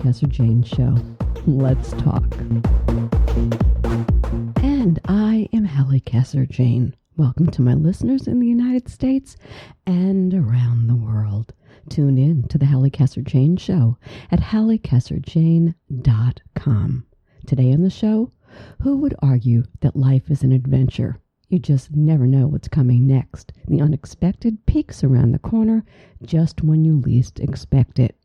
Casser-Jayne Show. Let's talk. And I am Halli Casser-Jayne. Welcome to my listeners in the United States and around the world. Tune in to the Halli Casser-Jayne Show at HalliCasser-Jayne.com. Today on the show, who would argue that life is an adventure? You just never know what's coming next. The unexpected peaks around the corner just when you least expect it.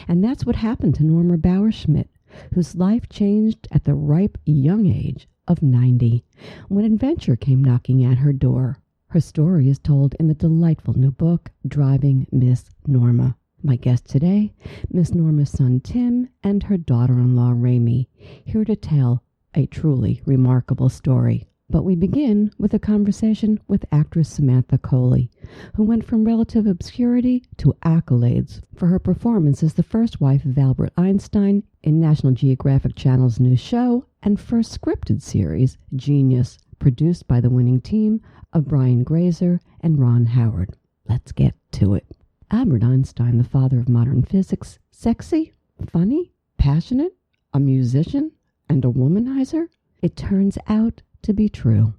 And that's what happened to Norma Bauerschmidt, whose life changed at the ripe young age of 90, when adventure came knocking at her door. Her story is told in the delightful new book, Driving Miss Norma. My guest today, Miss Norma's son Tim and her daughter-in-law Rami, here to tell a truly remarkable story. But we begin with a conversation with actress Samantha Colley, who went from relative obscurity to accolades for her performance as the first wife of Albert Einstein in National Geographic Channel's new show and first scripted series, Genius, produced by the winning team of Brian Grazer and Ron Howard. Let's get to it. Albert Einstein, the father of modern physics, sexy, funny, passionate, a musician, and a womanizer? It turns out to be true.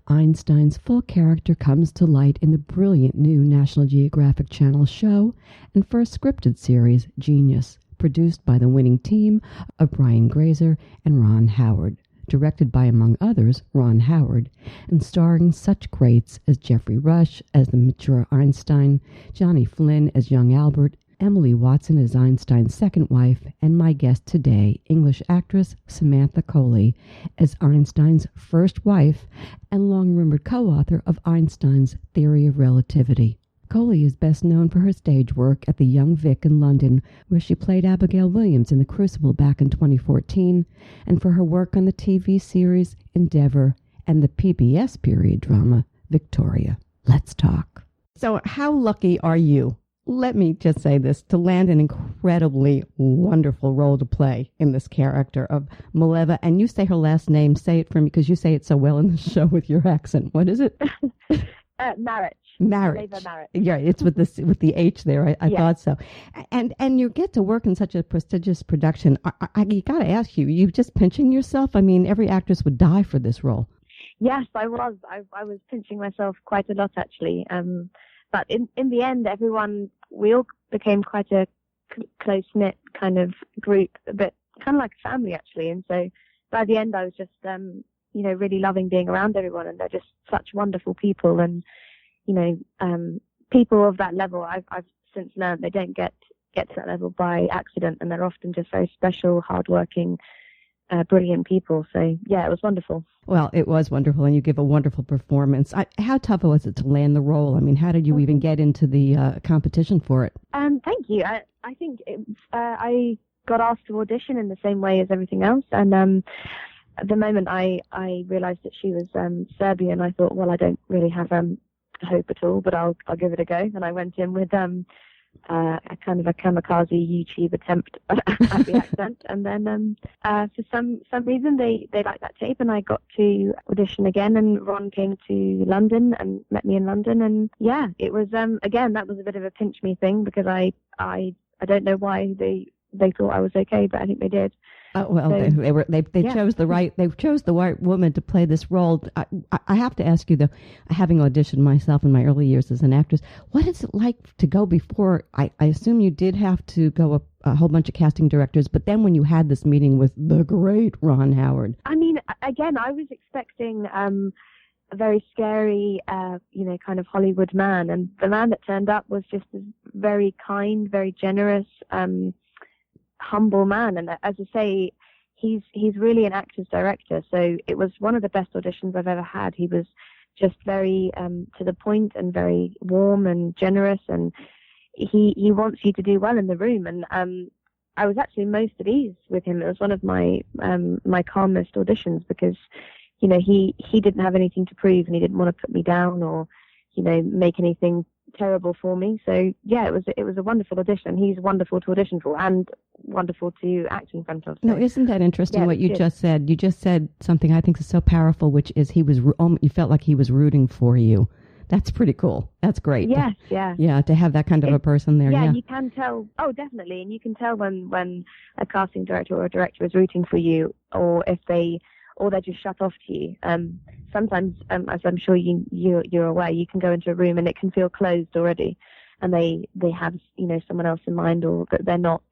Einstein's full character comes to light in the brilliant new National Geographic Channel show and first scripted series, Genius, produced by the winning team of Brian Grazer and Ron Howard, directed by, among others, Ron Howard, and starring such greats as Geoffrey Rush as the mature Einstein, Johnny Flynn as young Albert, Emily Watson as Einstein's second wife, and my guest today, English actress Samantha Colley, as Einstein's first wife and long-rumored co-author of Einstein's Theory of Relativity. Colley is best known for her stage work at the Young Vic in London, where she played Abigail Williams in The Crucible back in 2014, and for her work on the TV series Endeavour and the PBS period drama Victoria. Let's talk. So how lucky are you? Let me just say this, to land an incredibly wonderful role to play in this character of Mileva. And you say her last name. Say it for me, because you say it so well in the show with your accent. What is it? Marić. Marić. Mileva Marić. Yeah, it's with the H there. I thought so. And you get to work in such a prestigious production. I got to ask you, you just pinching yourself? I mean, every actress would die for this role. Yes, I was. I was pinching myself quite a lot, actually. But in the end, we all became quite a close-knit kind of group, a bit kind of like a family, actually. And so by the end, I was just, really loving being around everyone. And they're just such wonderful people. And, people of that level, I've since learned they don't get to that level by accident. And they're often just very special, hardworking, brilliant people. So, yeah, it was wonderful. Well, it was wonderful, and you give a wonderful performance. How tough was it to land the role? I mean, how did you even get into the competition for it? Thank you. I think I got asked to audition in the same way as everything else, and at the moment I realised that she was Serbian. I thought, well, I don't really have hope at all, but I'll give it a go. And I went in with a kind of a kamikaze YouTube attempt at the accent, and then for some reason they liked that tape, and I got to audition again, and Ron came to London and met me in London, and yeah, it was again, that was a bit of a pinch me thing, because I don't know why they thought I was okay, but I think they did. Well, so, they chose the right woman to play this role. I have to ask you though, having auditioned myself in my early years as an actress, what is it like to go before? I assume you did have to go a whole bunch of casting directors, but then when you had this meeting with the great Ron Howard, I mean, again, I was expecting a very scary, kind of Hollywood man, and the man that turned up was just a very kind, very generous, humble man. And as I say, he's really an actor's director, so it was one of the best auditions I've ever had. He was just very to the point and very warm and generous, and he wants you to do well in the room. And I was actually most at ease with him. It was one of my my calmest auditions, because he didn't have anything to prove, and he didn't want to put me down or make anything terrible for me. So yeah, it was a wonderful audition. He's wonderful to audition for and wonderful to act in front of. So, no, isn't that interesting what you just said? You just said something I think is so powerful, which is you felt like he was rooting for you. That's pretty cool. That's great. Yes, yeah. Yeah, to have that kind of a person there. Yeah, Yeah, you can tell. Oh, definitely. And you can tell when a casting director or a director is rooting for you, or they're just shut off to you. Sometimes, as I'm sure you're aware, you can go into a room and it can feel closed already, and they have someone else in mind, or that they're not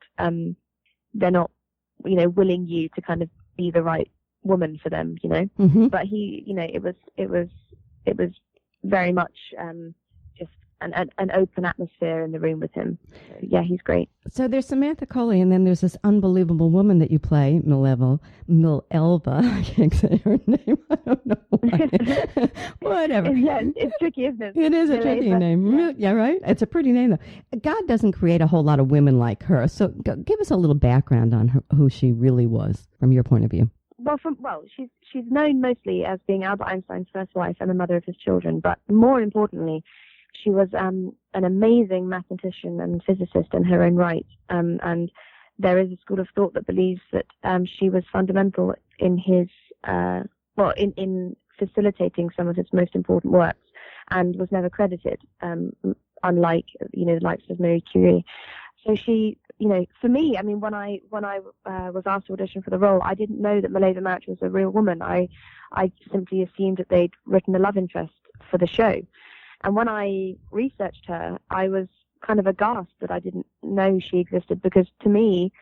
willing you to kind of be the right woman for them. Mm-hmm. But he, it was very much just an open atmosphere in the room with him. So, yeah, he's great. So there's Samantha Coley, and then there's this unbelievable woman that you play, Mileva. I can't say her name. I don't know why. Whatever. Yeah, it's tricky, isn't it? It is a tricky name. Yeah, right? It's a pretty name, though. God doesn't create a whole lot of women like her. So give us a little background on her, who she really was, from your point of view. Well, she's known mostly as being Albert Einstein's first wife and the mother of his children, but more importantly, she was an amazing mathematician and physicist in her own right. And there is a school of thought that believes that she was fundamental in his in facilitating some of his most important works, and was never credited, unlike the likes of Marie Curie. So she, for me, I mean, when I was asked to audition for the role, I didn't know that Mileva Marić was a real woman. I simply assumed that they'd written a love interest for the show. And when I researched her, I was kind of aghast that I didn't know she existed, because to me,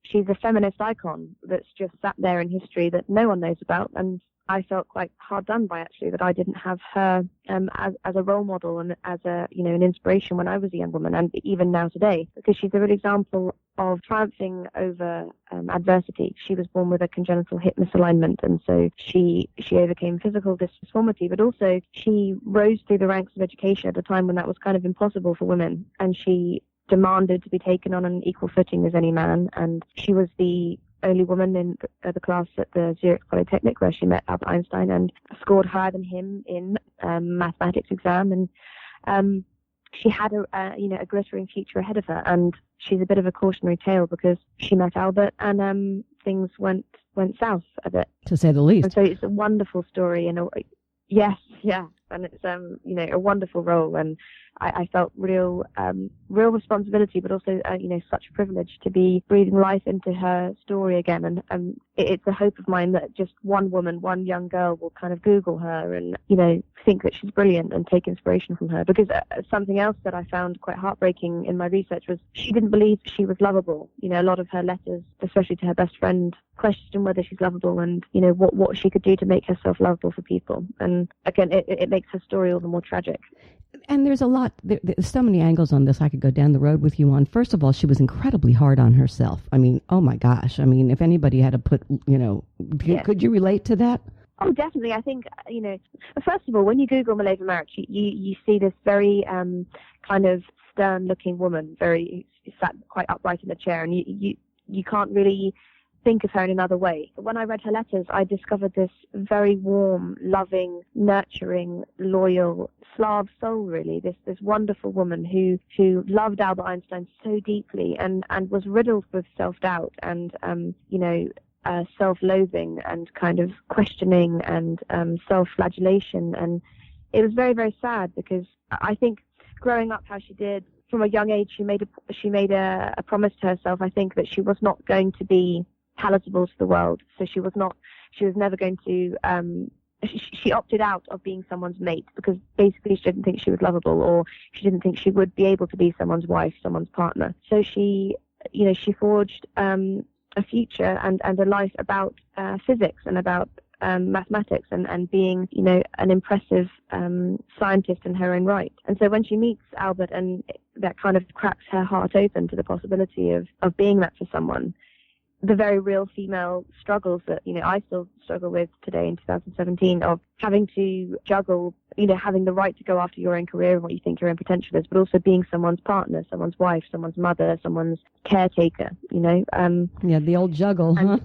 she's a feminist icon that's just sat there in history that no one knows about. And I felt quite hard done by, actually, that I didn't have her as a role model and as an inspiration when I was a young woman, and even now today, because she's a real example of triumphing over adversity. She was born with a congenital hip misalignment, and so she overcame physical disformity, but also she rose through the ranks of education at a time when that was kind of impossible for women, and she demanded to be taken on an equal footing as any man. And she was the only woman in the class at the Zurich Polytechnic where she met Albert Einstein, and scored higher than him in mathematics exam. And she had a glittering future ahead of her. And she's a bit of a cautionary tale, because she met Albert and things went south a bit, to say the least. And so it's a wonderful story, and and it's a wonderful role, and I felt real responsibility, but also such a privilege to be breathing life into her story again. And it's a hope of mine that just one woman, one young girl, will kind of Google her and think that she's brilliant and take inspiration from her. Because something else that I found quite heartbreaking in my research was she didn't believe she was lovable. A lot of her letters, especially to her best friend, question whether she's lovable and what she could do to make herself lovable for people. And again, it makes her story all the more tragic. And there's there's so many angles on this I could go down the road with you on. First of all, she was incredibly hard on herself. I mean, oh my gosh. I mean, if anybody had to put, could you relate to that? Oh, definitely. I think, first of all, when you Google Mileva Marić, you see this very kind of stern-looking woman, very sat quite upright in a chair, and you can't really think of her in another way. But when I read her letters, I discovered this very warm, loving, nurturing, loyal Slav soul, really. This wonderful woman who loved Albert Einstein so deeply and was riddled with self-doubt and, self-loathing and kind of questioning and self-flagellation. And it was very, very sad, because I think growing up how she did, from a young age, she made a promise to herself, I think, that she was not going to be palatable to the world. So she was never going to, she opted out of being someone's mate, because basically she didn't think she was lovable, or she didn't think she would be able to be someone's wife, someone's partner. So she forged a future and a life about physics and about mathematics and being, an impressive scientist in her own right. And so when she meets Albert, and that kind of cracks her heart open to the possibility of being that for someone, the very real female struggles that, I still struggle with today in 2017, of having to juggle, having the right to go after your own career and what you think your own potential is, but also being someone's partner, someone's wife, someone's mother, someone's caretaker, Yeah, the old juggle, huh?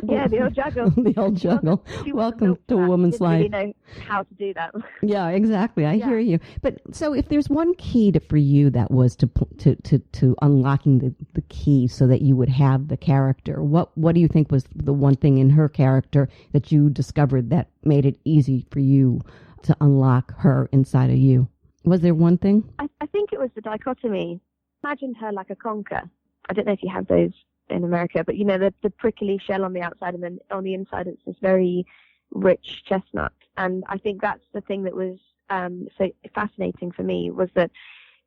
Yeah, the old juggle. The old juggle. Welcome to a woman's life. She didn't really know how to do that. Yeah, exactly. I hear you. But so if there's one key for you that was to unlocking the key so that you would have the character, what do you think was the one thing in her character that you discovered that made it easy for you to unlock her inside of you? Was there one thing? I think it was the dichotomy. Imagined her like a conker. I don't know if you have those in America, but the prickly shell on the outside, and then on the inside it's this very rich chestnut. And I think that's the thing that was so fascinating for me, was that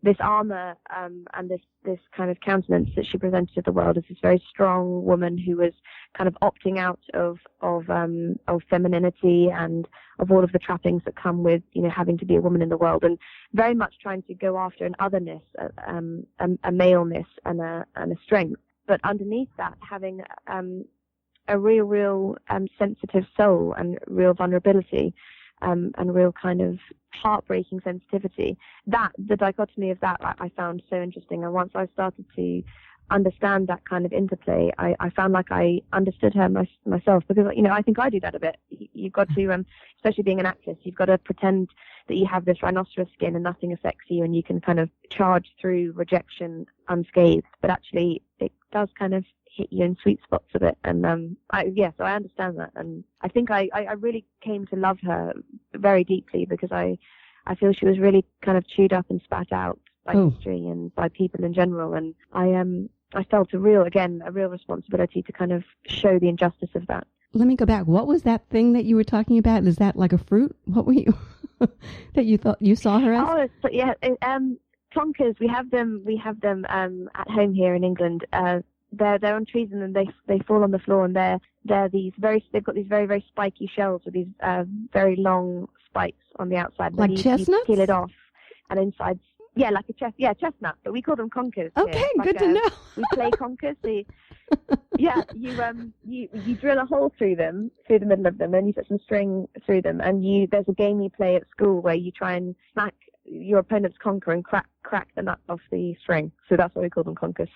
this armor and this kind of countenance that she presented to the world as this very strong woman who was kind of opting out of femininity and of all of the trappings that come with having to be a woman in the world, and very much trying to go after an otherness, a maleness and a strength, but underneath that having a real sensitive soul and real vulnerability. And real kind of heartbreaking sensitivity. The dichotomy of that I found so interesting. And once I started to understand that kind of interplay, I found like I understood her myself, because I think I do that a bit. You've got to, especially being an actress, you've got to pretend that you have this rhinoceros skin and nothing affects you, and you can kind of charge through rejection unscathed. But actually, it does kind of hit you in sweet spots a bit, and so I understand that, and I think I really came to love her very deeply, because I feel she was really kind of chewed up and spat out by history and by people in general, and I felt a real responsibility to kind of show the injustice of that. Let me go back. What was that thing that you were talking about? Is that like a fruit? What were you that you thought you saw her as? Plonkers. We have them at home here in England. They're on trees, and then they fall on the floor, and they've got these very, very spiky shells with these very long spikes on the outside. Like chestnuts? You peel it off, and inside, like a chestnut, but we call them conkers. Okay, good to know. We play conkers. So, you drill a hole through the middle of them, and you put some string through them, and there's a game you play at school where you try and smack your opponent's conker and crack the nut off the string. So that's why we call them conkers.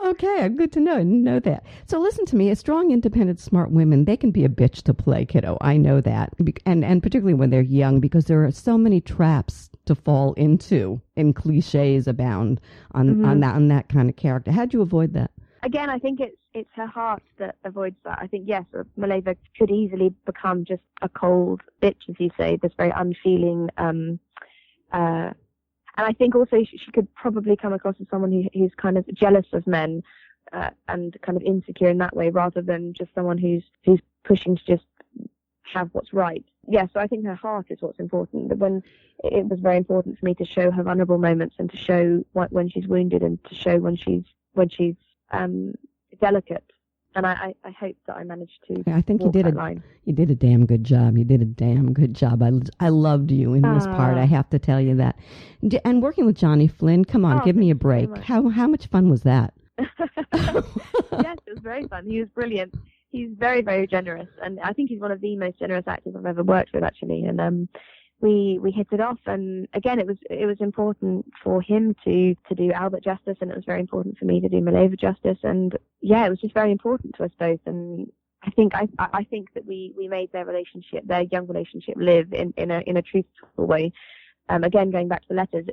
Okay, good to know. I didn't know that. So listen to me, strong, independent, smart women, they can be a bitch to play, kiddo. I know that. And particularly when they're young, because there are so many traps to fall into, and cliches abound on that kind of character. How'd you avoid that? Again, I think it's her heart that avoids that. I think, yes, Mileva could easily become just a cold bitch, as you say, this very unfeeling, and I think also she could probably come across as someone who's kind of jealous of men and kind of insecure in that way, rather than just someone who's pushing to just have what's right. Yeah, so I think her heart is what's important. But when it was very important for me to show her vulnerable moments, and to show when she's wounded, and to show when she's delicate. And I hope that I managed to. I think you did a damn good job. You did a damn good job. I loved you in this part. I have to tell you that. And working with Johnny Flynn, come on, give me a break. How much fun was that? Yes, it was very fun. He was brilliant. He's very, very generous, and I think he's one of the most generous actors I've ever worked with, actually. And we hit it off, and again, it was important for him to do Albert justice, and it was very important for me to do Mileva justice, and it was just very important to us both. And I think that we made their young relationship, live in a truthful way. Again, going back to the letters,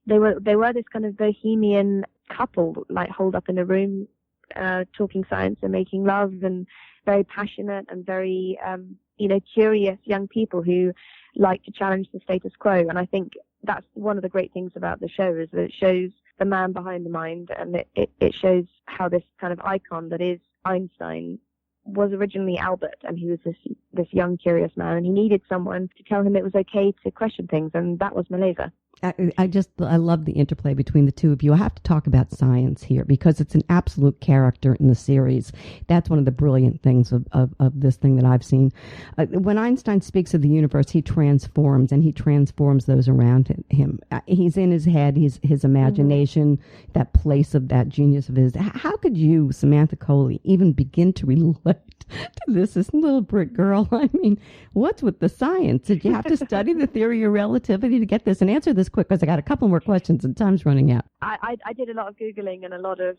they were this kind of bohemian couple, like holed up in a room, talking science and making love, and very passionate and very curious young people who like to challenge the status quo. And I think that's one of the great things about the show, is that it shows the man behind the mind, and it shows how this kind of icon that is Einstein was originally Albert, and he was this young, curious man, and he needed someone to tell him it was okay to question things, and that was Mileva. I love the interplay between the two of you. I have to talk about science here, because it's an absolute character in the series. That's one of the brilliant things of this thing that I've seen. When Einstein speaks of the universe, he transforms, and he transforms those around him. He's in his head, his imagination, that place of that genius of his. How could you, Samantha Coley, even begin to relate to this little Brit girl? I mean, what's with the science? Did you have to study the theory of relativity to get this? And answer this quick, because I got a couple more questions and time's running out. I did a lot of Googling and a lot of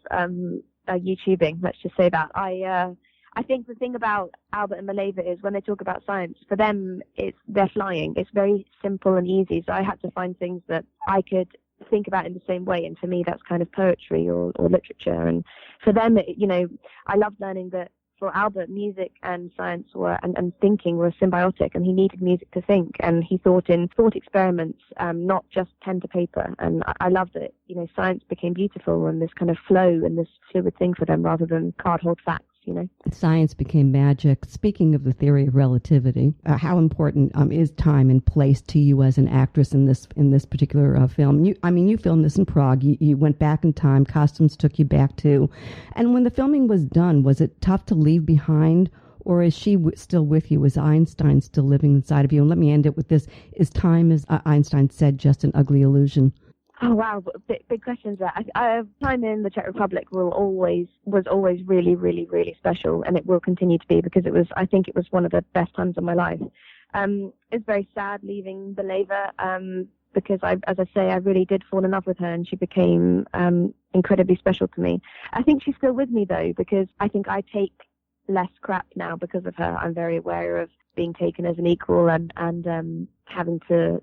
YouTubing, let's just say that. I think the thing about Albert and Mileva is when they talk about science, for them, they're flying. It's very simple and easy, so I had to find things that I could think about in the same way, and for me that's kind of poetry or literature. And for them, I loved learning that for Albert, music and science and thinking were symbiotic, and he needed music to think, and he thought in thought experiments, not just pen to paper. And I love that, science became beautiful and this kind of flow and this fluid thing for them rather than card-hold facts. Science became magic. Speaking of the theory of relativity, how important is time and place to you as an actress in this particular film? You filmed this in Prague. You went back in time. Costumes took you back too. And when the filming was done, was it tough to leave behind, or is she still with you? Is Einstein still living inside of you? And let me end it with this: is time, as Einstein said, just an ugly illusion? Oh wow, big questions there. Time in the Czech Republic was always really, really, really special, and it will continue to be, because I think it was one of the best times of my life. It's very sad leaving Mileva, because as I say, I really did fall in love with her, and she became incredibly special to me. I think she's still with me though, because I think I take less crap now because of her. I'm very aware of being taken as an equal and having to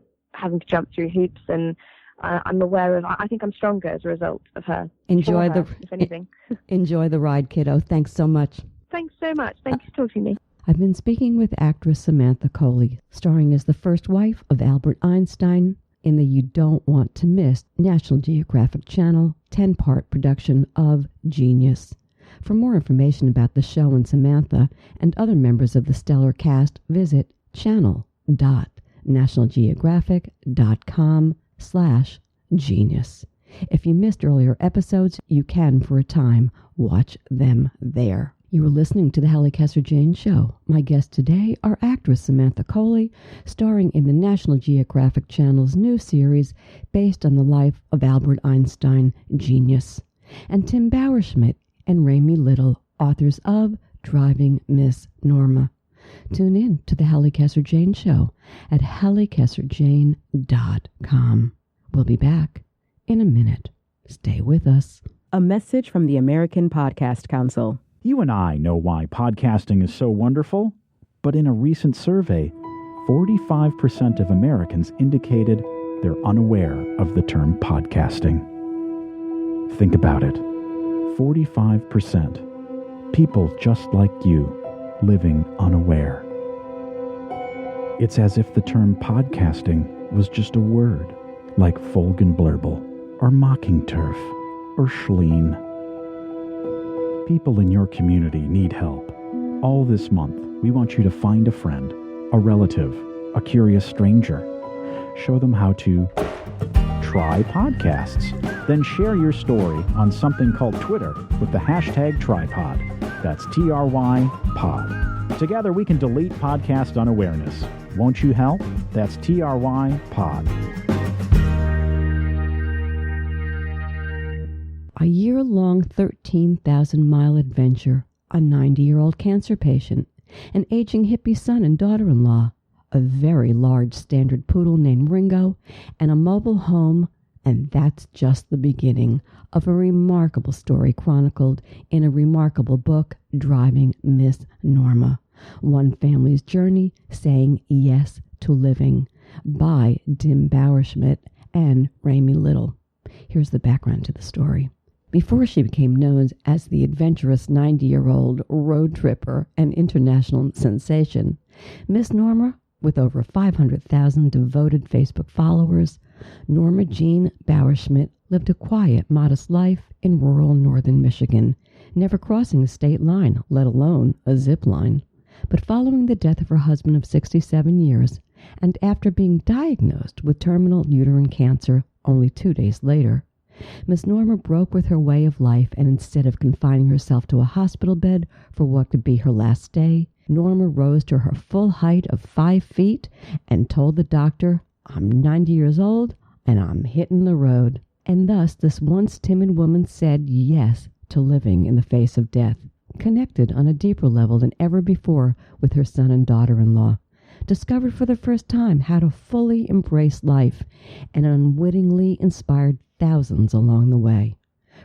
jump through hoops, and I'm aware of. I think I'm stronger as a result of her. Enjoy if anything. Enjoy the ride, kiddo. Thanks so much. Thanks so much. Thanks for talking to me. I've been speaking with actress Samantha Coley, starring as the first wife of Albert Einstein in the You Don't Want to Miss National Geographic Channel 10-part production of Genius. For more information about the show and Samantha and other members of the stellar cast, visit channel.nationalgeographic.com/genius. If you missed earlier episodes, you can, for a time, watch them there. You are listening to the Halli Casser-Jayne Show. My guests today are actress Samantha Coley, starring in the National Geographic Channel's new series based on the life of Albert Einstein, Genius, and Tim Bauerschmidt and Rami Little, authors of Driving Miss Norma. Tune in to the Halli Casser-Jayne Show at hallicasserjayne.com. We'll be back in a minute. Stay with us. A message from the American Podcast Council. You and I know why podcasting is so wonderful, but in a recent survey, 45% of Americans indicated they're unaware of the term podcasting. Think about it. 45%. People just like you, living unaware. It's as if the term podcasting was just a word, like Folgenblurble, or mocking turf, or schleen. People in your community need help. All this month, we want you to find a friend, a relative, a curious stranger. Show them how to try podcasts. Then share your story on something called Twitter with the hashtag Tripod. That's TRYPod. Together we can delete podcast unawareness. Won't you help? That's TRYPod. A year-long 13,000-mile adventure, a 90-year-old cancer patient, an aging hippie son and daughter-in-law, a very large standard poodle named Ringo, and a mobile home, and that's just the beginning of a remarkable story chronicled in a remarkable book, Driving Miss Norma. One family's journey saying yes to living, by Tim Bauerschmidt and Rami Little. Here's the background to the story. Before she became known as the adventurous 90-year-old road tripper and international sensation, Miss Norma, with over 500,000 devoted Facebook followers, Norma Jean Bauerschmidt lived a quiet, modest life in rural northern Michigan, never crossing a state line, let alone a zip line. But following the death of her husband of 67 years, and after being diagnosed with terminal uterine cancer only 2 days later, Miss Norma broke with her way of life, and instead of confining herself to a hospital bed for what could be her last day, Norma rose to her full height of 5 feet and told the doctor, "I'm 90 years old and I'm hitting the road." And thus this once timid woman said yes to living in the face of death, connected on a deeper level than ever before with her son and daughter-in-law, discovered for the first time how to fully embrace life, and unwittingly inspired thousands along the way.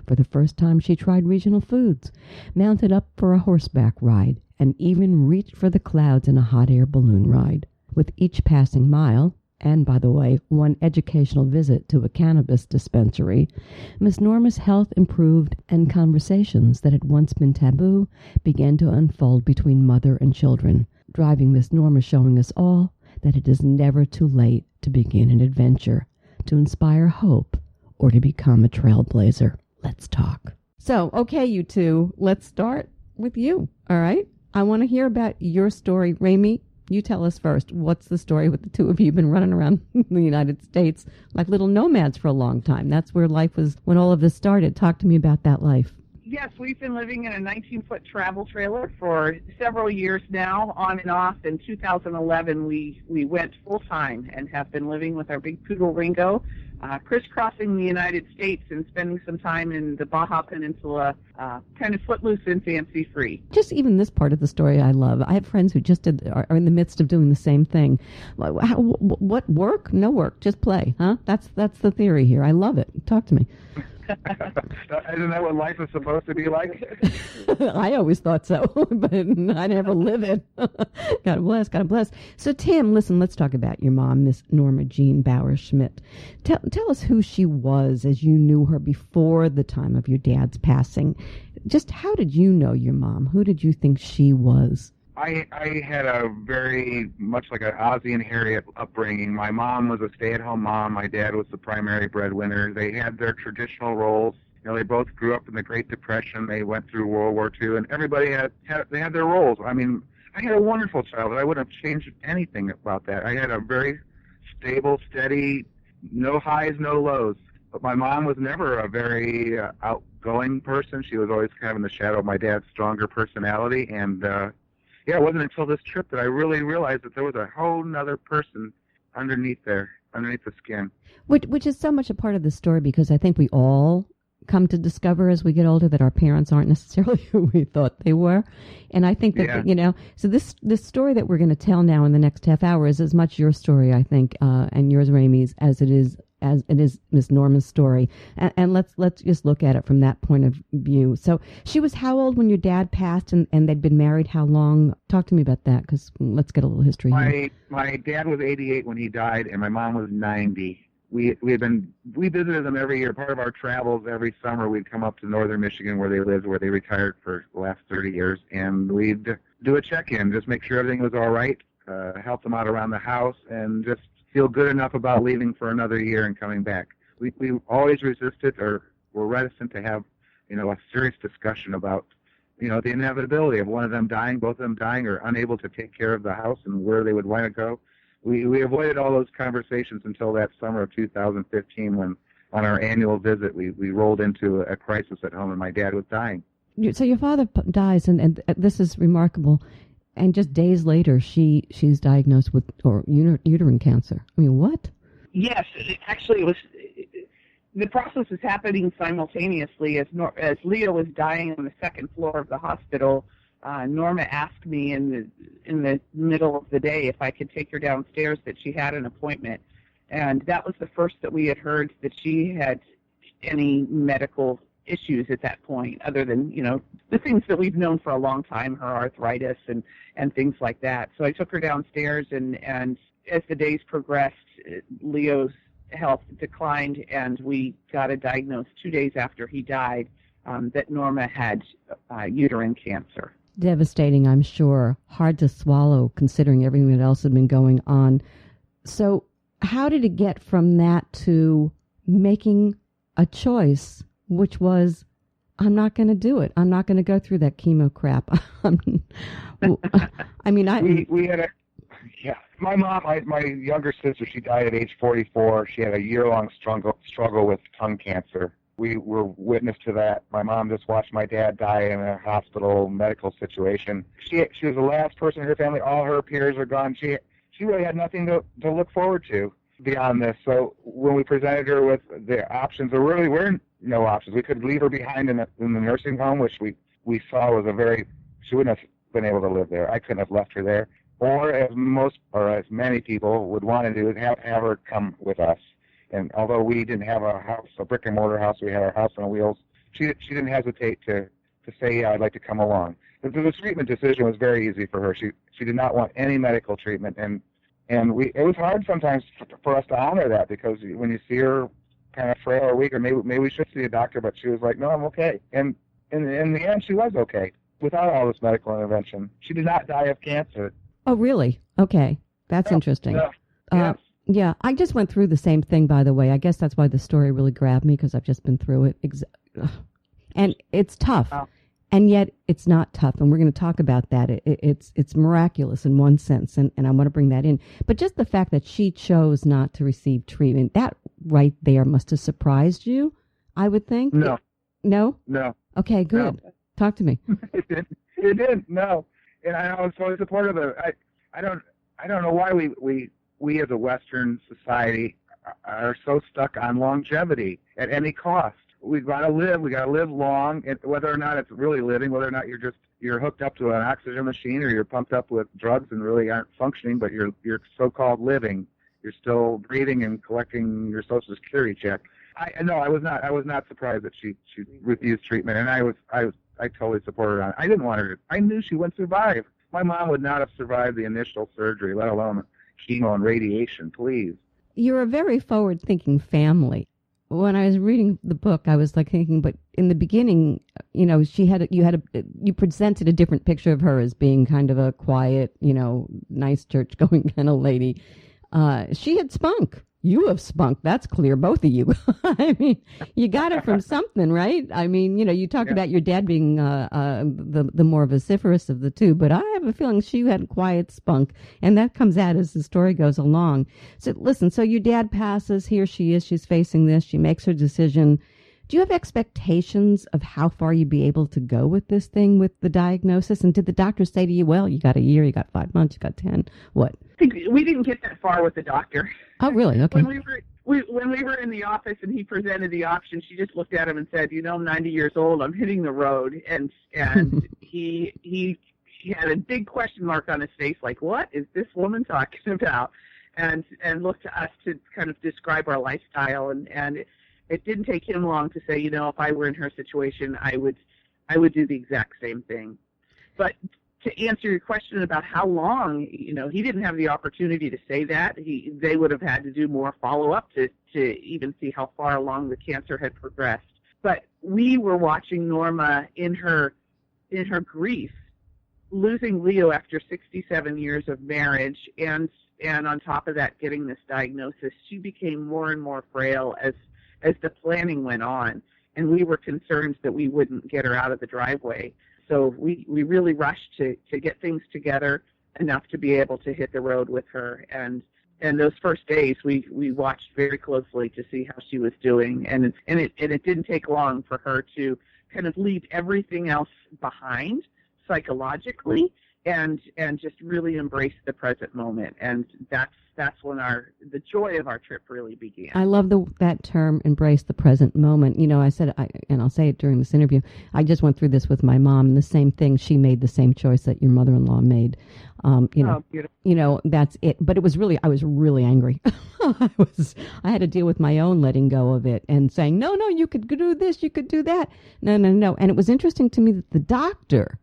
For the first time she tried regional foods, mounted up for a horseback ride, and even reached for the clouds in a hot air balloon ride. With each passing mile, and, by the way, one educational visit to a cannabis dispensary, Miss Norma's health improved and conversations that had once been taboo began to unfold between mother and children, driving Miss Norma showing us all that it is never too late to begin an adventure, to inspire hope, or to become a trailblazer. Let's talk. So, okay, you two, let's start with you, all right? I want to hear about your story. Rami, you tell us first. What's the story with the two of you? You've been running around the United States like little nomads for a long time. That's where life was when all of this started. Talk to me about that life. Yes, we've been living in a 19-foot travel trailer for several years now, on and off. In 2011, we went full-time and have been living with our big poodle Ringo, crisscrossing the United States and spending some time in the Baja Peninsula, kind of footloose and fancy-free. Just even this part of the story I love. I have friends who just are in the midst of doing the same thing. What work? No work. Just play, huh? That's the theory here. I love it. Talk to me. Isn't that what life is supposed to be like? I always thought so, but I never live it. God bless, God bless. So, Tim, listen, let's talk about your mom, Miss Norma Jean Bauer-Schmidt. Tell us who she was as you knew her before the time of your dad's passing. Just how did you know your mom? Who did you think she was? I had a very much like an Ozzie and Harriet upbringing. My mom was a stay-at-home mom. My dad was the primary breadwinner. They had their traditional roles. You know, they both grew up in the Great Depression. They went through World War II, and everybody had their roles. I mean, I had a wonderful childhood. I wouldn't have changed anything about that. I had a very stable, steady, no highs, no lows. But my mom was never a very outgoing person. She was always kind of in the shadow of my dad's stronger personality, and yeah, it wasn't until this trip that I really realized that there was a whole nother person underneath the skin. Which is so much a part of the story, because I think we all come to discover as we get older that our parents aren't necessarily who we thought they were. And I think that, you know, so this story that we're going to tell now in the next half hour is as much your story, I think, and yours, Rami's, as it is Miss Norma's story. And let's just look at it from that point of view. So she was how old when your dad passed, and they'd been married how long? Talk to me about that, because let's get a little history here. My dad was 88 when he died, and my mom was 90. We visited them every year. Part of our travels every summer, we'd come up to northern Michigan where they lived, where they retired for the last 30 years, and we'd do a check-in, just make sure everything was all right, help them out around the house, and just feel good enough about leaving for another year and coming back. We always resisted or were reticent to have, you know, a serious discussion about, you know, the inevitability of one of them dying, both of them dying, or unable to take care of the house and where they would want to go. We avoided all those conversations until that summer of 2015 when, on our annual visit, we rolled into a crisis at home and my dad was dying. So your father dies, and this is remarkable. And just days later, she's diagnosed with uterine cancer. I mean, what? Yes, actually, it was. The process is happening simultaneously as Leo was dying on the second floor of the hospital. Norma asked me in the middle of the day if I could take her downstairs, that she had an appointment, and that was the first that we had heard that she had any medical issues at that point, other than, you know, the things that we've known for a long time, her arthritis and things like that. So I took her downstairs, and as the days progressed, Leo's health declined, and we got a diagnosis 2 days after he died that Norma had uterine cancer. Devastating, I'm sure. Hard to swallow, considering everything that else had been going on. So how did it get from that to making a choice, which was, I'm not going to do it. I'm not going to go through that chemo crap. We had my mom, my younger sister, she died at age 44. She had a year-long struggle with tongue cancer. We were witness to that. My mom just watched my dad die in a hospital medical situation. She was the last person in her family. All her peers are gone. She really had nothing to look forward to beyond this. So when we presented her with the options, there really were no options. We could leave her behind in the nursing home, which we saw was she wouldn't have been able to live there. I couldn't have left her there. Or as many people would want to do, is have her come with us. And although we didn't have a house, a brick and mortar house, we had our house on wheels, she didn't hesitate to say, yeah, I'd like to come along. The treatment decision was very easy for her. She did not want any medical treatment, and And it was hard sometimes for us to honor that, because when you see her kind of frail or weak, or maybe we should see a doctor, but she was like, no, I'm okay. And in the end, she was okay without all this medical intervention. She did not die of cancer. Oh, really? Okay. That's interesting. No. Yes. Yeah, I just went through the same thing, by the way. I guess that's why the story really grabbed me, because I've just been through it. And it's tough. Oh. And yet it's not tough. And we're going to talk about that. It's miraculous in one sense. And I want to bring that in. But just the fact that she chose not to receive treatment, that right there must have surprised you, I would think. No. No? No. Okay, good. No. Talk to me. It didn't. No. And I was totally supportive of it. I don't know why we as a Western society are so stuck on longevity at any cost. We've got to live long, and whether or not it's really living, whether or not you're hooked up to an oxygen machine, or you're pumped up with drugs and really aren't functioning, but you're so-called living. You're still breathing and collecting your Social Security check. I was not surprised that she refused treatment, and I totally supported her on it. I didn't want her to. I knew she wouldn't survive. My mom would not have survived the initial surgery, let alone chemo and radiation. Please. You're a very forward-thinking family. When I was reading the book, I was like thinking, but in the beginning, you know, you presented a different picture of her as being kind of a quiet, you know, nice church-going kind of lady. She had spunk. You have spunk. That's clear, both of you. I mean, you got it from something, right? I mean, you know, you talk about your dad being the more vociferous of the two, but I have a feeling she had quiet spunk, and that comes out as the story goes along. So listen, so your dad passes, here she is, she's facing this, she makes her decision. Do you have expectations of how far you'd be able to go with this thing, with the diagnosis? And did the doctor say to you, well, you got a year, you got 5 months, you got 10, what? We didn't get that far with the doctor. Oh, really? Okay. When we were in the office and he presented the option, she just looked at him and said, you know, I'm 90 years old, I'm hitting the road. And he had a big question mark on his face, like, what is this woman talking about? And looked to us to kind of describe our lifestyle. And it didn't take him long to say, you know, if I were in her situation, I would do the exact same thing. But to answer your question about how long, you know, he didn't have the opportunity to say that. They would have had to do more follow-up to even see how far along the cancer had progressed. But we were watching Norma in her grief, losing Leo after 67 years of marriage, and on top of that, getting this diagnosis. She became more and more frail as the planning went on, and we were concerned that we wouldn't get her out of the driveway. So we really rushed to get things together enough to be able to hit the road with her. And those first days, we watched very closely to see how she was doing. And it didn't take long for her to kind of leave everything else behind psychologically and just really embrace the present moment. And that's when the joy of our trip really began. I love that term, embrace the present moment. You know, I said, and I'll say it during this interview, I just went through this with my mom, and the same thing. She made the same choice that your mother-in-law made. You know, that's it. But I was really angry. I had to deal with my own letting go of it and saying, no, you could do this, you could do that. No. And it was interesting to me that the doctor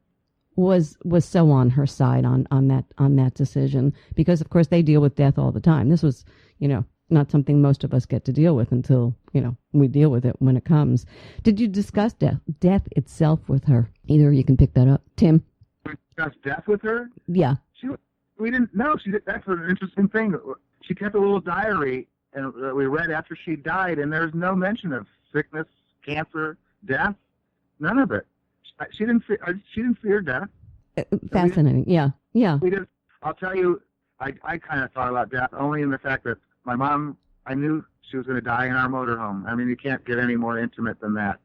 was so on her side on that decision, because of course they deal with death all the time. This was, you know, not something most of us get to deal with until, you know, we deal with it when it comes. Did you discuss death itself with her? Either you can pick that up. Tim? Discuss death with her? Yeah. We didn't know. That's an interesting thing. She kept a little diary, and we read after she died, and there's no mention of sickness, cancer, death, none of it. She didn't fear death. Fascinating. Yeah. I'll tell you, I kind of thought about death only in the fact that my mom, I knew she was going to die in our motorhome. I mean, you can't get any more intimate than that.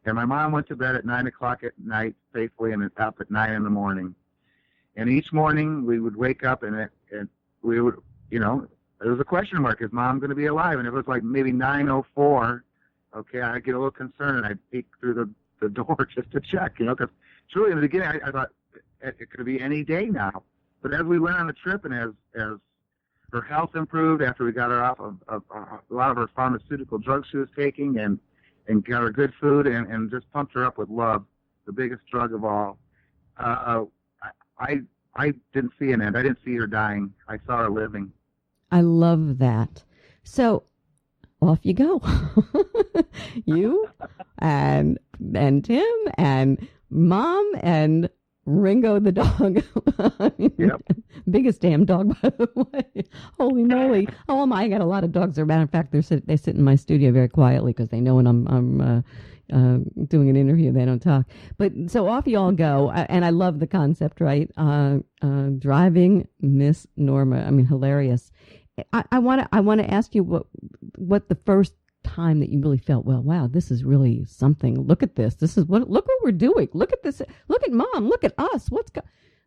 And my mom went to bed at 9 o'clock at night faithfully, and up at 9 in the morning. And each morning we would wake up, and we would, you know, there was a question mark: is Mom going to be alive? And it was like maybe 9:04. Okay, I'd get a little concerned, and I'd peek through the door just to check, you know, because truly in the beginning I thought it could be any day now. But as we went on the trip, and as her health improved after we got her off of a lot of her pharmaceutical drugs she was taking, and got her good food, and just pumped her up with love, the biggest drug of all, I didn't see an end. I didn't see her dying. I saw her living. I love that. So off you go. You and Tim and Mom and Ringo the dog. Yep. Biggest damn dog, by the way. Holy moly. Oh, I got a lot of dogs. As a matter of fact, they sit in my studio very quietly because they know when I'm doing an interview, they don't talk. But so off you all go. And I love the concept, right? Driving Miss Norma. I mean, hilarious. I want to ask you what the first time that you really felt, well, wow, this is really something. Look at this. Look what we're doing. Look at this. Look at Mom. Look at us.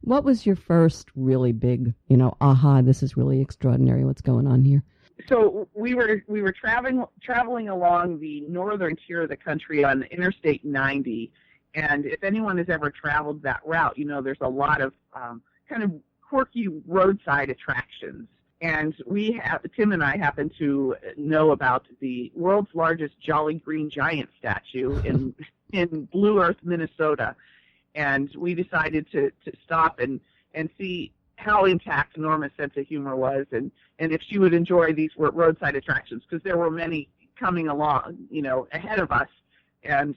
What was your first really big, aha, this is really extraordinary. What's going on here? So we were traveling along the northern tier of the country on Interstate 90, and if anyone has ever traveled that route, there's a lot of kind of quirky roadside attractions. And Tim and I happen to know about the world's largest Jolly Green Giant statue in Blue Earth, Minnesota. And we decided to stop and see how intact Norma's sense of humor was and if she would enjoy these roadside attractions, because there were many coming along, ahead of us. And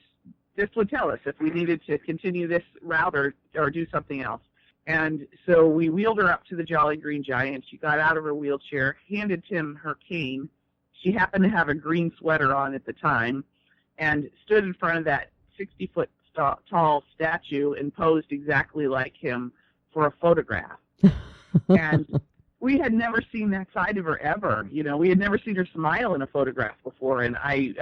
this would tell us if we needed to continue this route or do something else. And so we wheeled her up to the Jolly Green Giant. She got out of her wheelchair, handed Tim her cane. She happened to have a green sweater on at the time and stood in front of that 60-foot tall statue and posed exactly like him for a photograph. And we had never seen that side of her ever. We had never seen her smile in a photograph before. And I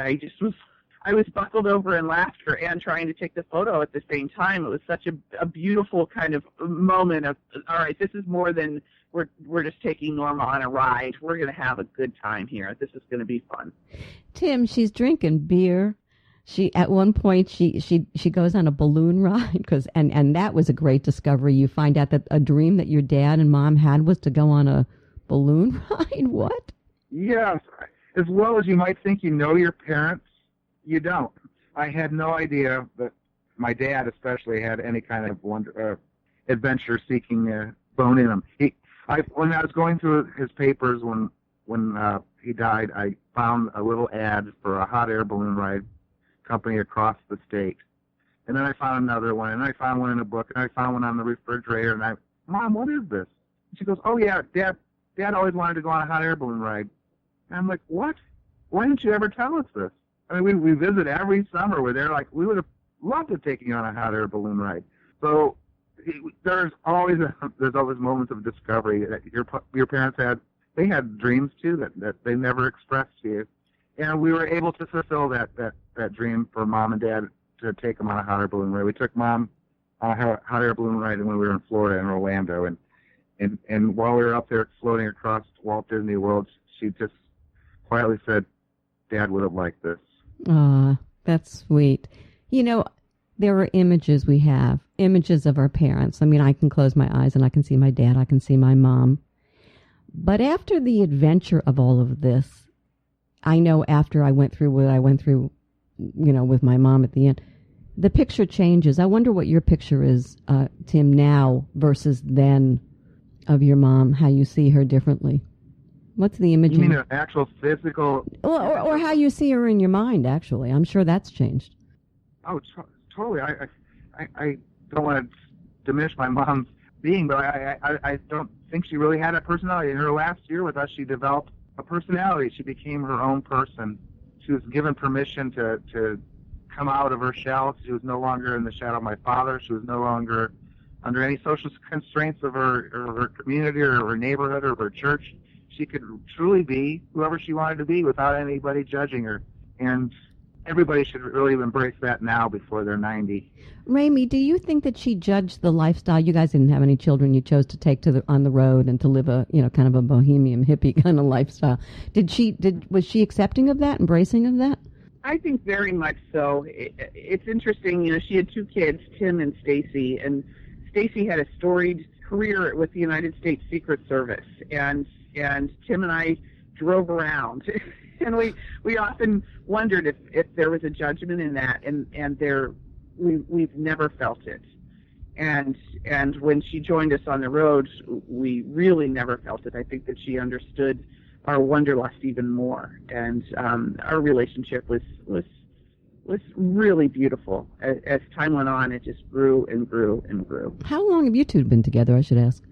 was buckled over in laughter and trying to take the photo at the same time. It was such a beautiful kind of moment of, all right, this is more than we're just taking Norma on a ride. We're going to have a good time here. This is going to be fun. Tim, she's drinking beer. At one point she goes on a balloon ride and that was a great discovery. You find out that a dream that your dad and Mom had was to go on a balloon ride. What? Yes. As well as you might think your parents, you don't. I had no idea that my dad especially had any kind of adventure-seeking bone in him. When I was going through his papers when he died, I found a little ad for a hot air balloon ride company across the state. And then I found another one, and I found one in a book, and I found one on the refrigerator, and Mom, what is this? And she goes, oh, yeah, Dad always wanted to go on a hot air balloon ride. And I'm like, what? Why didn't you ever tell us this? I mean, we visit every summer where they're like, we would have loved to take you on a hot air balloon ride. So there's always moments of discovery that your parents had dreams too that they never expressed to you. And we were able to fulfill that dream for Mom and Dad to take them on a hot air balloon ride. We took Mom on a hot air balloon ride when we were in Florida, in Orlando. And while we were up there floating across Walt Disney World, she just quietly said, Dad would have liked this. Ah, that's sweet. There are images we have, images of our parents. I mean, I can close my eyes and I can see my dad, I can see my mom. But after the adventure of all of this, I know after I went through what I went through, with my mom at the end, the picture changes. I wonder what your picture is, Tim, now versus then of your mom, how you see her differently. What's the image? You mean an actual physical? Or how you see her in your mind, actually. I'm sure that's changed. Oh, totally. I don't want to diminish my mom's being, but I don't think she really had a personality. In her last year with us, she developed a personality. She became her own person. She was given permission to come out of her shell. She was no longer in the shadow of my father. She was no longer under any social constraints of her community or her neighborhood or her church. She could truly be whoever she wanted to be without anybody judging her. And everybody should really embrace that now before they're 90. Ramey, do you think that she judged the lifestyle? You guys didn't have any children. You chose to take on the road and to live a, kind of a bohemian hippie kind of lifestyle. Was she accepting of that, embracing of that? I think very much so. It's interesting, she had two kids, Tim and Stacy, and Stacy had a storied career with the United States Secret Service, and Tim and I drove around, and we often wondered if there was a judgment in that, and we've never felt it. And when she joined us on the road, we really never felt it. I think that she understood our wanderlust even more, and our relationship was really beautiful. As time went on, it just grew and grew and grew. How long have you two been together, I should ask?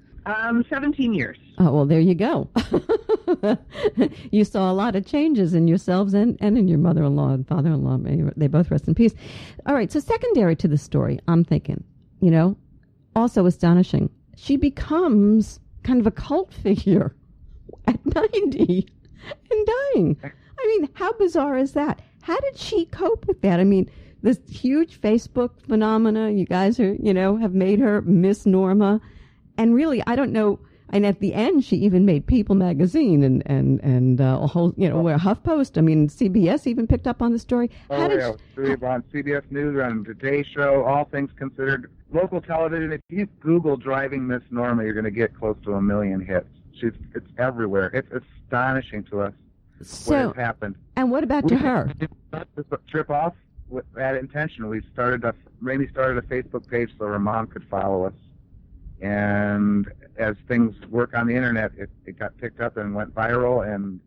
17 years. Oh, well, there you go. You saw a lot of changes in yourselves and in your mother-in-law and father-in-law. They both rest in peace. All right, so secondary to the story, I'm thinking, also astonishing, she becomes kind of a cult figure at 90 and dying. I mean, how bizarre is that? How did she cope with that? I mean, this huge Facebook phenomena, you guys are, have made her Miss Norma. And really, I don't know. And at the end, she even made People magazine and a whole, where HuffPost. I mean, CBS even picked up on the story. We were on CBS News, we were on Today Show, All Things Considered. Local television, if you Google Driving Miss Norma, you're going to get close to 1 million hits. It's everywhere. It's astonishing to us what has happened. And what about to her? This trip off with that intention. Ramy started a Facebook page so her mom could follow us. And as things work on the internet, it got picked up and went viral, and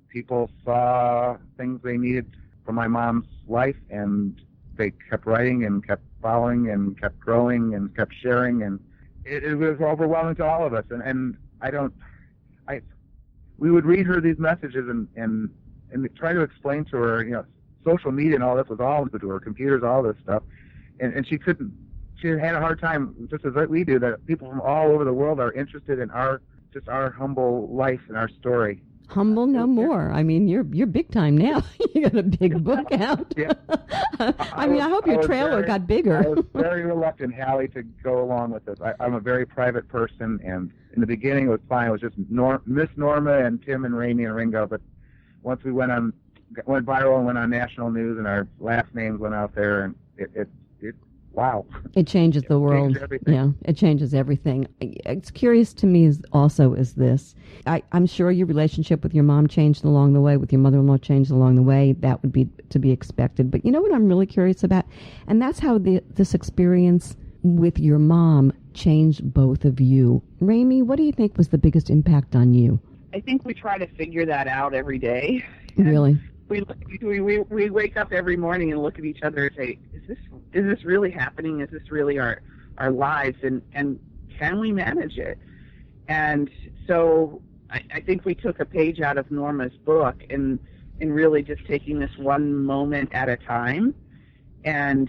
people saw things they needed from my mom's life, and they kept writing and kept following and kept growing and kept sharing, and it was overwhelming to all of us. And we would read her these messages and try to explain to her, social media and all this was all to her, computers, all this stuff, and she couldn't. She had a hard time, just as we do, that people from all over the world are interested in our humble life and our story. Humble no more. I mean, you're big time now. You got a big book out. Yeah. I hope your trailer got bigger. I was very reluctant, Halli, to go along with this. I'm a very private person, and in the beginning it was fine. It was just Miss Norma and Tim and Ramy and Ringo. But once we went viral and went on national news, and our last names went out there, and it wow. It changes the world. Yeah, it changes everything. It's curious to me is this. I'm sure your relationship with your mom changed along the way, with your mother-in-law changed along the way. That would be to be expected. But you know what I'm really curious about? And that's how this experience with your mom changed both of you. Ramy, what do you think was the biggest impact on you? I think we try to figure that out every day. Really? We wake up every morning and look at each other and say, is this really happening? Is this really our lives? And can we manage it? And so I think we took a page out of Norma's book and really just taking this one moment at a time and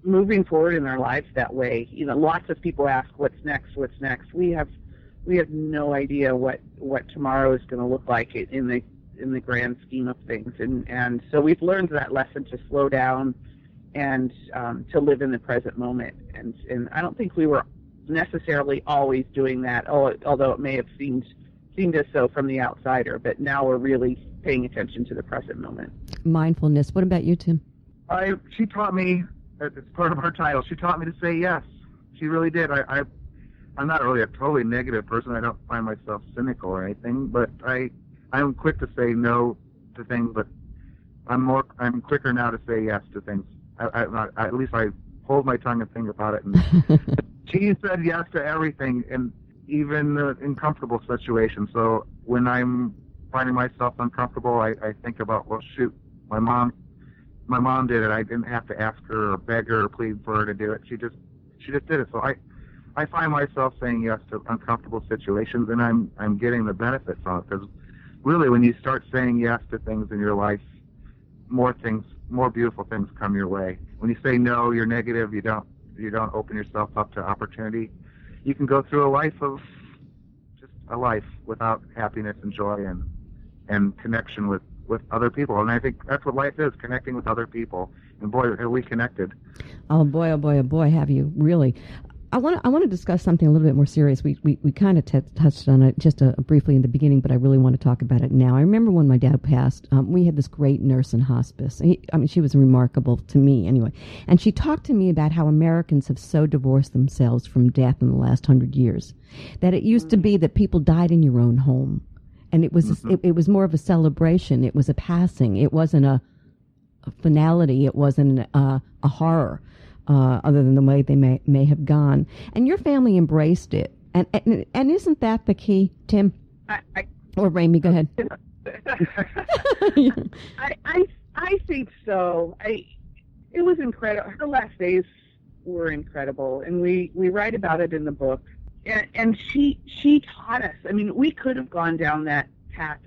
moving forward in our lives that way. Lots of people ask, what's next? We have no idea what tomorrow is going to look like in the grand scheme of things, and so we've learned that lesson to slow down and to live in the present moment. And I don't think we were necessarily always doing that, although it may have seemed as so from the outsider. But now we're really paying attention to the present moment. Mindfulness. What about you, Tim? She taught me. It's part of her title. She taught me to say yes. She really did. I'm not really a totally negative person. I don't find myself cynical or anything, but I'm quick to say no to things, but I'm quicker now to say yes to things. At least I hold my tongue and think about it. And she said yes to everything, and even in comfortable situations. So when I'm finding myself uncomfortable, I think about, well, shoot, my mom did it. I didn't have to ask her or beg her or plead for her to do it. She just did it. So I find myself saying yes to uncomfortable situations, and I'm getting the benefit from it, because really, when you start saying yes to things in your life, more beautiful things come your way. When you say no, you're negative. You don't open yourself up to opportunity. You can go through a life without happiness and joy and connection with other people. And I think that's what life is, connecting with other people. And boy, have we connected. Oh boy, have you really. I want to discuss something a little bit more serious. We kind of touched on it just briefly in the beginning, but I really want to talk about it now. I remember when my dad passed, we had this great nurse in hospice. She was remarkable to me anyway. And she talked to me about how Americans have so divorced themselves from death in the last 100 years. That it used to be that people died in your own home. And it was it was more of a celebration. It was a passing. It wasn't a finality. It wasn't a horror. other than the way they may have gone. And your family embraced it. And isn't that the key, Tim? Or Ramey, go ahead. I think so. It was incredible. Her last days were incredible, and we write about it in the book. And she taught us. I mean, we could have gone down that path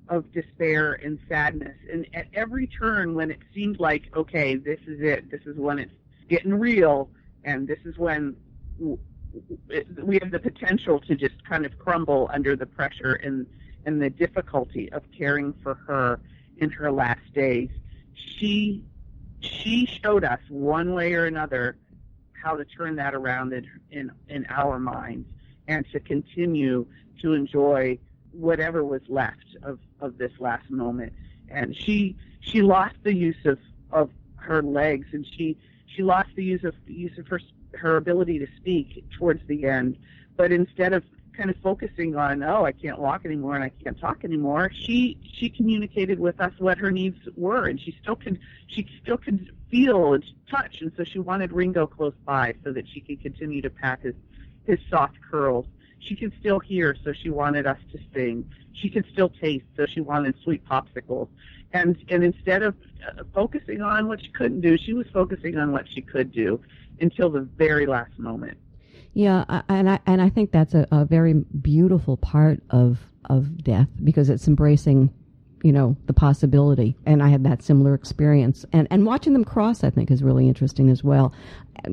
of despair and sadness. And at every turn, when it seemed like, okay, this is it. This is when it's getting real, and this is when we have the potential to just kind of crumble under the pressure and the difficulty of caring for her in her last days. She showed us one way or another how to turn that around in our minds and to continue to enjoy whatever was left of this last moment. And she lost the use of her legs, and she lost the use of her ability to speak towards the end. But instead of kind of focusing on, I can't walk anymore and I can't talk anymore, she communicated with us what her needs were, and she still could feel and touch, and so she wanted Ringo close by so that she could continue to pat his soft curls. She could still hear, so she wanted us to sing. She could still taste, so she wanted sweet popsicles. And instead of focusing on what she couldn't do, she was focusing on what she could do until the very last moment. Yeah, and I think that's a very beautiful part of death, because it's embracing, the possibility. And I had that similar experience. And watching them cross, I think, is really interesting as well.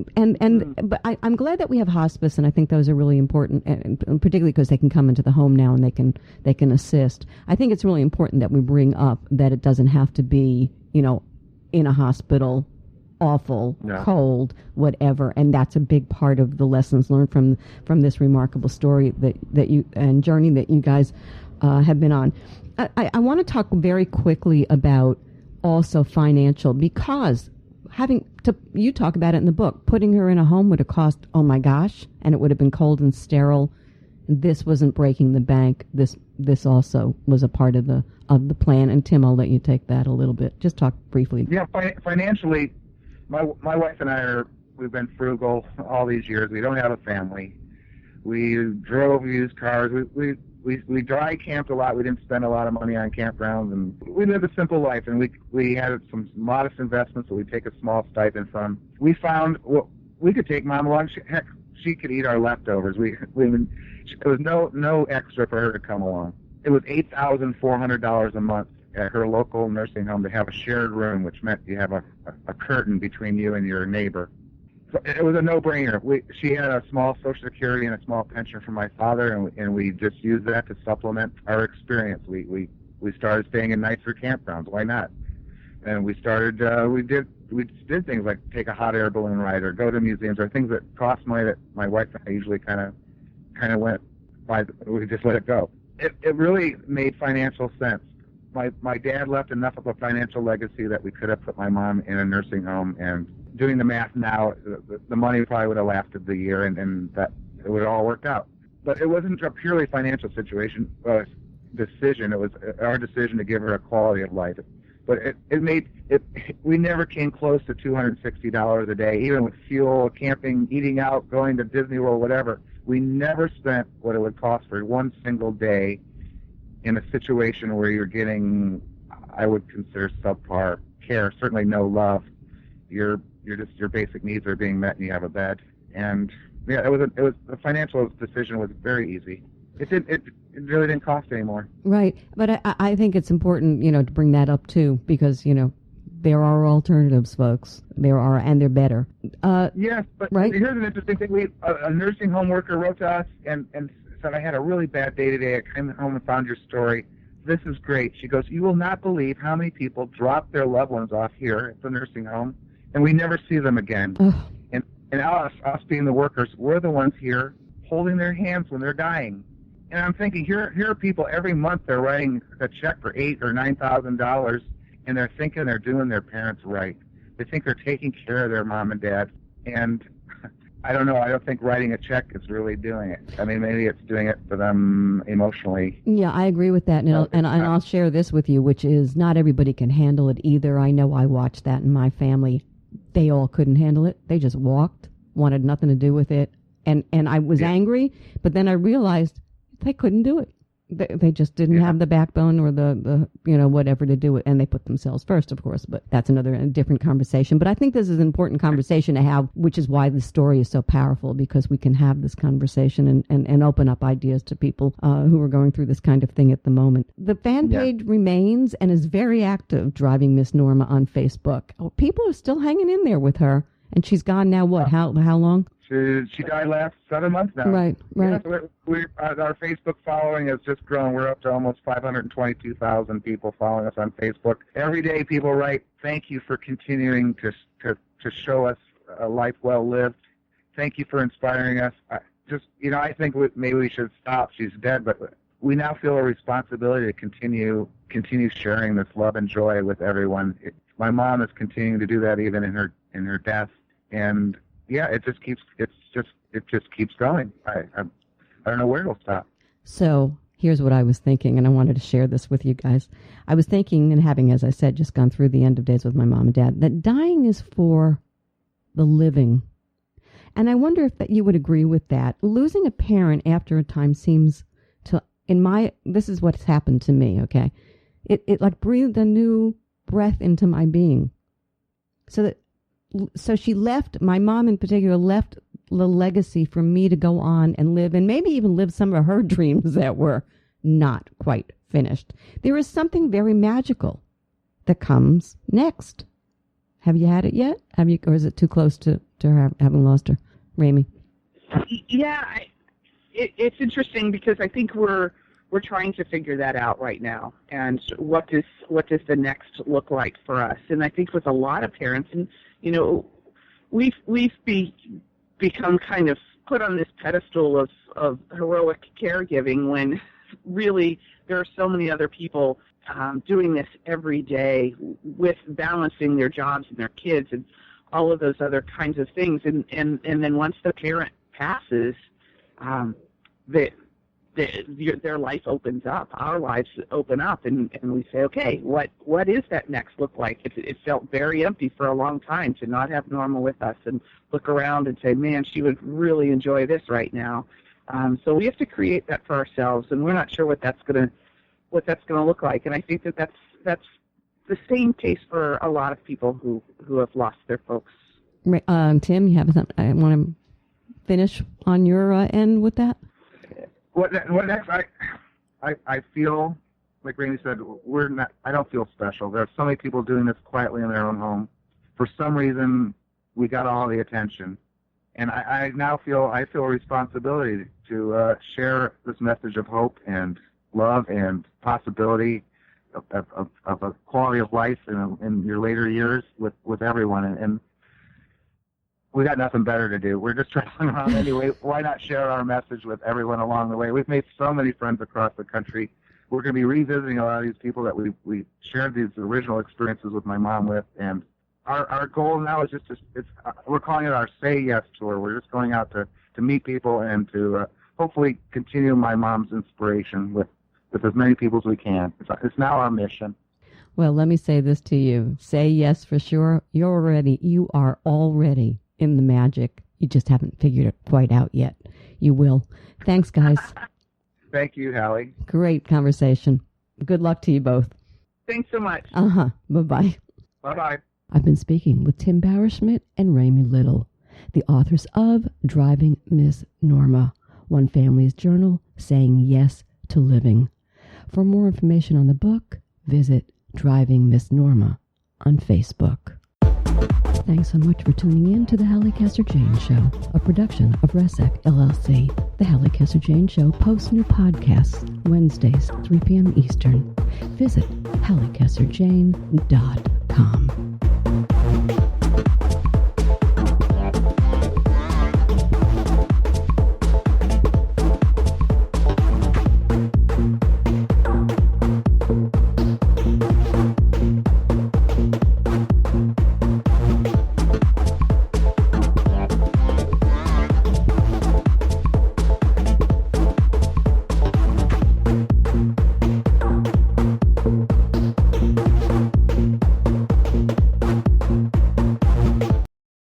But I'm glad that we have hospice, and I think those are really important, and particularly because they can come into the home now and they can assist. I think it's really important that we bring up that it doesn't have to be, in a hospital, awful, cold, whatever. And that's a big part of the lessons learned from this remarkable story that you and journey that you guys have been on. I want to talk very quickly about also financial, because you talk about it in the book, putting her in a home would have cost, oh my gosh, and it would have been cold and sterile. This wasn't breaking the bank. This also was a part of the plan. And Tim, I'll let you take that a little bit. Just talk briefly. Yeah, financially, my wife and we've been frugal all these years. We don't have a family. We drove used cars. We dry camped a lot. We didn't spend a lot of money on campgrounds, and we lived a simple life. And we had some modest investments that we take a small stipend from. We found we could take Mom along. Heck, she could eat our leftovers. It was no extra for her to come along. It was $8,400 a month at her local nursing home to have a shared room, which meant you have a curtain between you and your neighbor. So it was a no-brainer. She had a small Social Security and a small pension from my father, and we just used that to supplement our experience. We started staying in nicer campgrounds. Why not? And we started. We did things like take a hot air balloon ride or go to museums or things that cost money that my wife and I usually kind of went by. We just let it go. It really made financial sense. My dad left enough of a financial legacy that we could have put my mom in a nursing home, and doing the math now, the money probably would have lasted the year, and that it would have all worked out. But it wasn't a purely financial decision. It was our decision to give her a quality of life. But we never came close to $260 a day, even with fuel, camping, eating out, going to Disney World, whatever. We never spent what it would cost for one single day in a situation where you're getting, I would consider, subpar care, certainly no love. Your basic needs are being met and you have a bed. And yeah, it was the financial decision was very easy. It really didn't cost anymore. Right. But I think it's important, to bring that up too, because, there are alternatives, folks. There are, and they're better. Yes, but right? Here's an interesting thing. A nursing home worker wrote to us and said, I had a really bad day today. I came home and found your story. This is great. She goes, you will not believe how many people drop their loved ones off here at the nursing home, and we never see them again. And us being the workers, we're the ones here holding their hands when they're dying. And I'm thinking, here are people every month they're writing a check for $8,000 or $9,000, and they're thinking they're doing their parents right. They think they're taking care of their mom and dad. And I don't know. I don't think writing a check is really doing it. I mean, maybe it's doing it for them emotionally. Yeah, I agree with that. And I'll share this with you, which is not everybody can handle it either. I know I watched that in my family. they all couldn't handle it. They just walked, wanted nothing to do with it. And I was angry, but then I realized they couldn't do it. They just didn't have the backbone or the whatever to do it, and they put themselves first, of course. But that's a different conversation. But I think this is an important conversation to have, which is why the story is so powerful, because we can have this conversation and open up ideas to people who are going through this kind of thing at the moment. The fan page remains and is very active, Driving Miss Norma on Facebook. People are still hanging in there with her, and she's gone now. What? How long? She died last 7 months now. Right. Yeah, so our Facebook following has just grown. We're up to almost 522,000 people following us on Facebook. Every day people write, thank you for continuing to show us a life well lived. Thank you for inspiring us. I think maybe we should stop. She's dead, but we now feel a responsibility to continue sharing this love and joy with everyone. My mom is continuing to do that even in her death. And yeah, it just keeps going. I don't know where it'll stop. So here's what I was thinking, and I wanted to share this with you guys. I was thinking, and having, as I said, just gone through the end of days with my mom and dad, that dying is for the living. And I wonder if that you would agree with that. Losing a parent after a time seems to, this is what's happened to me, okay? It like breathed a new breath into my being. So she left, my mom in particular, left the legacy for me to go on and live, and maybe even live some of her dreams that were not quite finished. There is something very magical that comes next. Have you had it yet? Or is it too close to her having lost her? Ramey? Yeah, it's interesting because I think we're trying to figure that out right now. And what does the next look like for us? And I think with a lot of parents, and we've become kind of put on this pedestal of heroic caregiving when really there are so many other people doing this every day with balancing their jobs and their kids and all of those other kinds of things. And then once the parent passes, their life opens up, our lives open up, and we say, okay, what is that next look like? It felt very empty for a long time to not have Norma with us and look around and say, man, she would really enjoy this right now. So we have to create that for ourselves, and we're not sure what that's gonna look like. And I think that's the same case for a lot of people who have lost their folks. Tim, you have something? I want to finish on your end with that. What next? I feel, like Rainey said, I don't feel special. There are so many people doing this quietly in their own home. For some reason, we got all the attention. And I now feel a responsibility to share this message of hope and love and possibility of a quality of life in your later years with everyone. And we got nothing better to do. We're just traveling around anyway. Why not share our message with everyone along the way? We've made so many friends across the country. We're going to be revisiting a lot of these people that we shared these original experiences with my mom with. And our goal now is we're calling it our Say Yes Tour. We're just going out to meet people and to hopefully continue my mom's inspiration with as many people as we can. It's now our mission. Well, let me say this to you. Say yes for sure. You are already in the magic. You just haven't figured it quite out yet. You will. Thanks, guys. Thank you, Halli. Great conversation. Good luck to you both. Thanks so much. Bye-bye. Bye-bye. I've been speaking with Tim Bauerschmidt and Ramey Little, the authors of Driving Miss Norma, one family's journal saying yes to living. For more information on the book, visit Driving Miss Norma on Facebook. Thanks so much for tuning in to the Halli Casser-Jayne Show, a production of RESEC LLC. The Halli Casser-Jayne Show posts new podcasts Wednesdays, 3 p.m. Eastern. Visit hallicasserjayne.com.